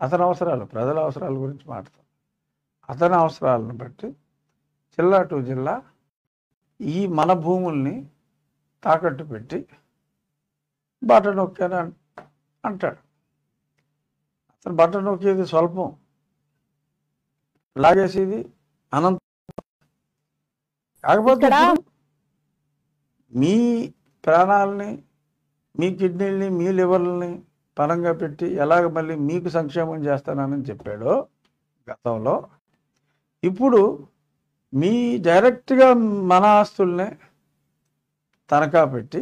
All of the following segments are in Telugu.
అతని అవసరాలు, ప్రజల అవసరాల గురించి మాట్లాడతాం. అతని అవసరాలను బట్టి జిల్లా టు జిల్లా ఈ మన భూముల్ని తాకట్టు పెట్టి బట్ట నొక్కాను అంటాడు. అతను బట్ట నొక్కేది స్వల్పం, లాగేసేది అనంతం. కాకపోతే ఇప్పుడు మీ ప్రాణాలని, మీ కిడ్నీలని, మీ లివర్లని పరంగా పెట్టి ఎలాగ మళ్ళీ మీకు సంక్షేమం చేస్తానని చెప్పాడో గతంలో, ఇప్పుడు మీ డైరెక్ట్గా మన ఆస్తుల్నే తనఖా పెట్టి,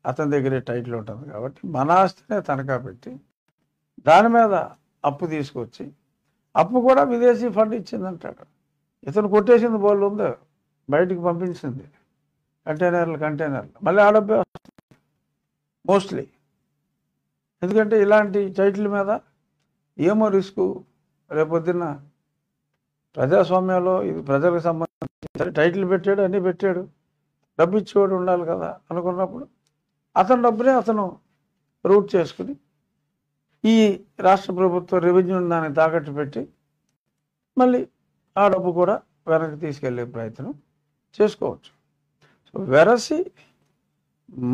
అతని దగ్గరే టైటిల్ ఉంటుంది కాబట్టి మన ఆస్తినే తనఖా పెట్టి దాని మీద అప్పు తీసుకొచ్చి, అప్పు కూడా విదేశీ ఫండ్ ఇచ్చిందంటాడు. ఇతను కొట్టేసింది బోళ్ళు ఉందో, బయటికి పంపించింది కంటైనర్లు. మళ్ళీ ఆ డబ్బే వస్తుంది మోస్ట్లీ. ఎందుకంటే ఇలాంటి టైటిల్ మీద ఏమో రిస్కు. రేపొద్దున్న ప్రజాస్వామ్యంలో ఇది ప్రజలకు సంబంధించి టైటిల్ పెట్టాడు, అన్నీ పెట్టాడు, డబ్బు ఇచ్చేవాడు ఉండాలి కదా అనుకున్నప్పుడు అతని డబ్బునే అతను రూట్ చేసుకుని ఈ రాష్ట్ర ప్రభుత్వ రెవెన్యూని దాన్ని తాకట్టు పెట్టి మళ్ళీ ఆ డబ్బు కూడా వెనక్కి తీసుకెళ్లే ప్రయత్నం చేసుకోవచ్చు. సో వెరసి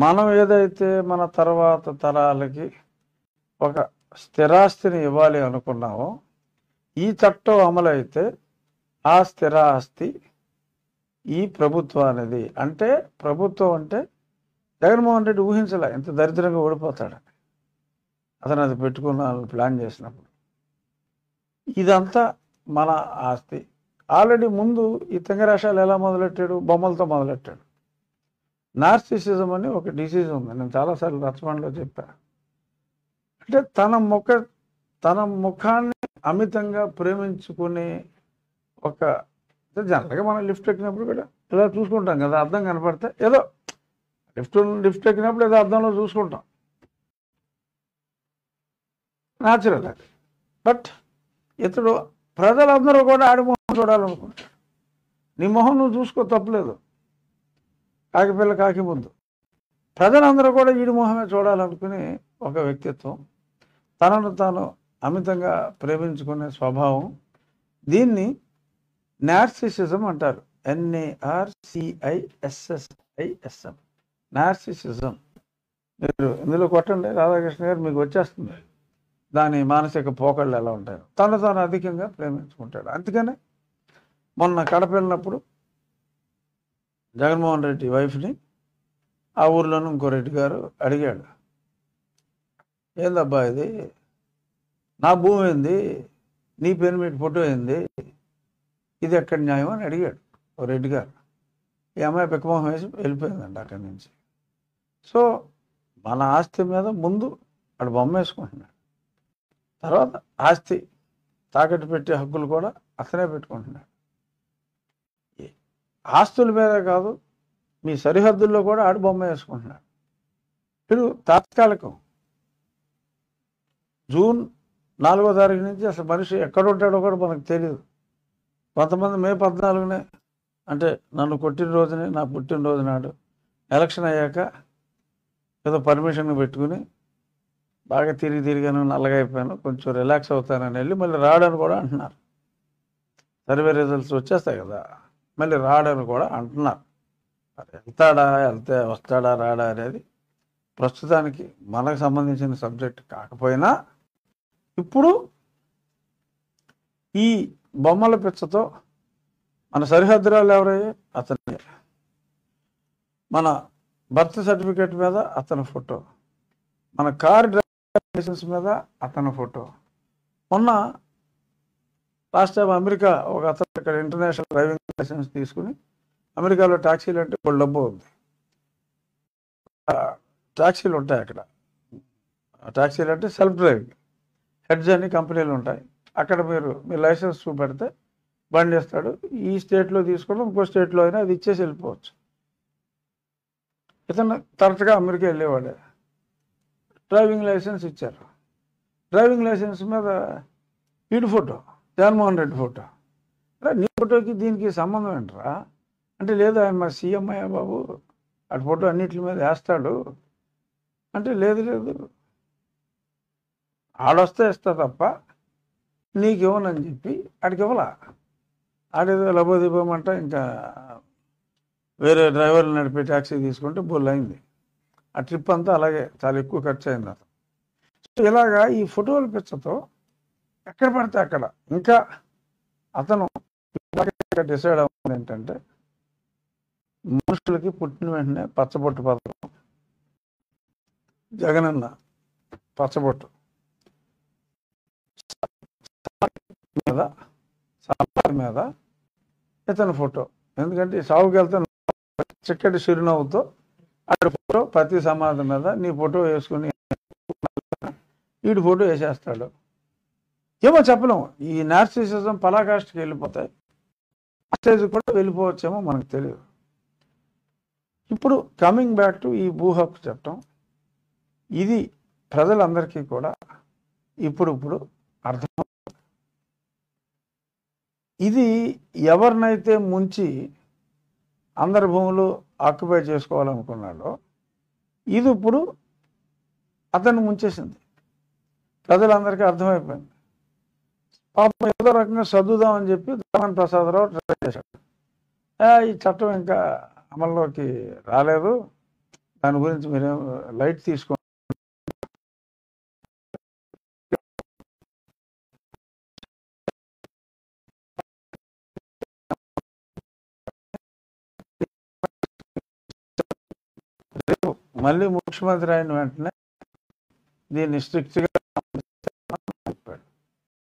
మనం ఏదైతే మన తర్వాత తరాలకి ఒక స్థిరాస్తిని ఇవ్వాలి అనుకున్నామో, ఈ చట్టం అమలైతే ఆ స్థిరాస్తి ఈ ప్రభుత్వానిది. అంటే ప్రభుత్వం అంటే జగన్మోహన్ రెడ్డి ఊహించలే ఎంత దరిద్రంగా ఓడిపోతాడని. అతను అది పెట్టుకున్న ప్లాన్ చేసినప్పుడు ఇదంతా మన ఆస్తి. ఆల్రెడీ ముందు ఈ తెంగరాశాలు ఎలా మొదలెట్టాడు? బొమ్మలతో మొదలెట్టాడు. నార్సిసిజం అని ఒక డిసీజ్ ఉంది, నేను చాలాసార్లు రచనలో చెప్పాను. అంటే తన ముఖాన్ని అమితంగా ప్రేమించుకునే ఒక, జనరల్గా మనం లిఫ్ట్ ఎక్కినప్పుడు కూడా ఇలా చూసుకుంటాం కదా, అద్దం కనపడితే ఏదో లిఫ్ట్ ఎక్కినప్పుడు ఏదో అద్దంలో చూసుకుంటాం, న్యాచురల్ అది. బట్ ఇతడు ప్రజలందరూ కూడా ఆడి మొహం చూడాలనుకుంటాడు. నీ మొహం నువ్వు చూసుకో, తప్పలేదు, కాకిపిల్ల కాకి ముద్దు. ప్రజలందరూ కూడా ఈడి మొహమే చూడాలనుకునే ఒక వ్యక్తిత్వం, తనను తాను అమితంగా ప్రేమించుకునే స్వభావం, దీన్ని నార్సిసిజం అంటారు. NARCISSISM, narcissism. మీరు ఇందులో కొట్టండి రాధాకృష్ణ గారు, మీకు వచ్చేస్తుంది దాని మానసిక పోకళ్ళు ఎలా ఉంటాయో. తను తాను అధికంగా ప్రేమించుకుంటాడు. అందుకనే మొన్న కడప వెళ్ళినప్పుడు జగన్మోహన్ రెడ్డి వైఫ్ని ఆ ఊర్లోనూ ఇంకో రెడ్డి గారు అడిగాడు, ఏందబ్బా ఇది, నా భూమి ఏంది, నీ పేరు మీద ఫోటో ఏంది, ఇది ఎక్కడ న్యాయం అని అడిగాడు ఓ రెడ్డి గారు. ఈ అమ్మాయి పిక్కమోహం వేసి వెళ్ళిపోయిందండి అక్కడి నుంచి. సో మన ఆస్తి మీద ముందు అక్కడ బొమ్మ వేసుకుంటున్నాడు, తర్వాత ఆస్తి తాకట్టు పెట్టే హక్కులు కూడా అతనే పెట్టుకుంటున్నాడు. ఆస్తుల మీదే కాదు, మీ సరిహద్దుల్లో కూడా ఆడు బొమ్మ వేసుకుంటున్నాడు. మీరు తాత్కాలికం జూన్ 4వ తారీఖు నుంచి అసలు మనిషి ఎక్కడ ఉంటాడో కూడా మనకు తెలియదు. కొంతమంది మే 14నే, అంటే నన్ను కొట్టిన రోజునే, నా పుట్టినరోజు నాడు ఎలక్షన్ అయ్యాక ఏదో పర్మిషన్ పెట్టుకుని బాగా తిరిగాను, నల్లగా అయిపోయాను, కొంచెం రిలాక్స్ అవుతానని వెళ్ళి మళ్ళీ రాడని కూడా అంటున్నారు. సర్వే రిజల్ట్స్ వచ్చేస్తాయి కదా, మళ్ళీ రాడని కూడా అంటున్నారు. వస్తాడా రాడా అనేది ప్రస్తుతానికి మనకు సంబంధించిన సబ్జెక్ట్ కాకపోయినా, ఇప్పుడు ఈ బొమ్మల పిచ్చతో మన సరిహద్దురాలు ఎవరయ్యే అతనే, మన బర్త్ సర్టిఫికేట్ మీద అతని ఫోటో, మన కార్ డ్రైవింగ్ లైసెన్స్ మీద అతని ఫోటో. మొన్న లాస్ట్ టైం అమెరికా ఒక అతను ఇక్కడ ఇంటర్నేషనల్ డ్రైవింగ్ లైసెన్స్ తీసుకుని అమెరికాలో ట్యాక్సీలు అంటే ఇప్పుడు డబ్బు ఉంది, ట్యాక్సీలు ఉంటాయి అక్కడ. ట్యాక్సీలు అంటే సెల్ఫ్ డ్రైవింగ్ హెడ్స్ అని కంపెనీలు ఉంటాయి. అక్కడ మీ లైసెన్స్ చూపెడితే బండి ఇస్తాడు. ఈ స్టేట్లో తీసుకుని ఇంకో స్టేట్లో అయినా అది ఇచ్చేసి వెళ్ళిపోవచ్చు. ఇతను తరచుగా అమెరికా వెళ్ళేవాడే. డ్రైవింగ్ లైసెన్స్ ఇచ్చారు. డ్రైవింగ్ లైసెన్స్ మీద వీడి ఫోటో, జగన్మోహన్ రెడ్డి ఫోటో. నీ ఫోటోకి దీనికి సంబంధం ఏంట్రా అంటే, లేదు ఆయన మా సీఎం అయ్యా బాబు, అటు ఫోటో అన్నిటి మీద వేస్తాడు అంటే, లేదు ఆడొస్తే ఇస్తా తప్ప నీకు ఇవ్వనని చెప్పి ఆడికి ఇవ్వలా. ఆడేదో లబోదిబోమంట ఇంకా వేరే డ్రైవర్లు నడిపే ట్యాక్సీ తీసుకుంటే బుల్ అయింది. ఆ ట్రిప్ అంతా అలాగే చాలా ఎక్కువ ఖర్చు అయింది అతను. సో ఇలాగా ఈ ఫోటోల పిచ్చతో ఎక్కడ పడితే అక్కడ ఇంకా అతను డిసైడ్ అవుతుంది ఏంటంటే మనుషులకి పుట్టిన వెంటనే పచ్చబొట్టు పథకం, జగనన్న పచ్చబొట్టు మీద సాంబార్ మీద ఇతని ఫోటో. ఎందుకంటే సాగుకి వెళ్తే చిక్కటి చిరునవ్వుతో ఆడి ఫోటో ప్రతి సమాధి మీద నీ ఫోటో వేసుకుని వీడి ఫోటో వేసేస్తాడు. ఏమో చెప్పలేము, ఈ నార్సిసిజం పరాకాష్ఠకి వెళ్ళిపోతాయి. ఆ స్టేజ్ కూడా వెళ్ళిపోవచ్చేమో మనకు తెలియదు. ఇప్పుడు కమింగ్ బ్యాక్ టు ఈ భూ హక్కు చట్టం, ఇది ప్రజలందరికీ కూడా ఇప్పుడు అర్థం. ఇది ఎవరినైతే ముంచి అందరి భూములు ఆక్యుపై చేసుకోవాలనుకున్నాడో ఇది ఇప్పుడు అతన్ని ముంచేసింది. ప్రజలందరికీ అర్థమైపోయింది. పాపం ఏదో రకంగా చదువుదామని చెప్పి ధర్మాన ప్రసాదరావు ట్రై చేశాడు. ఈ చట్టం ఇంకా అమల్లోకి రాలేదు, దాని గురించి మీరు లైట్ తీసుకోండి. మళ్ళీ ముఖ్యమంత్రి అయిన వెంటనే దీన్ని స్ట్రిక్ట్గా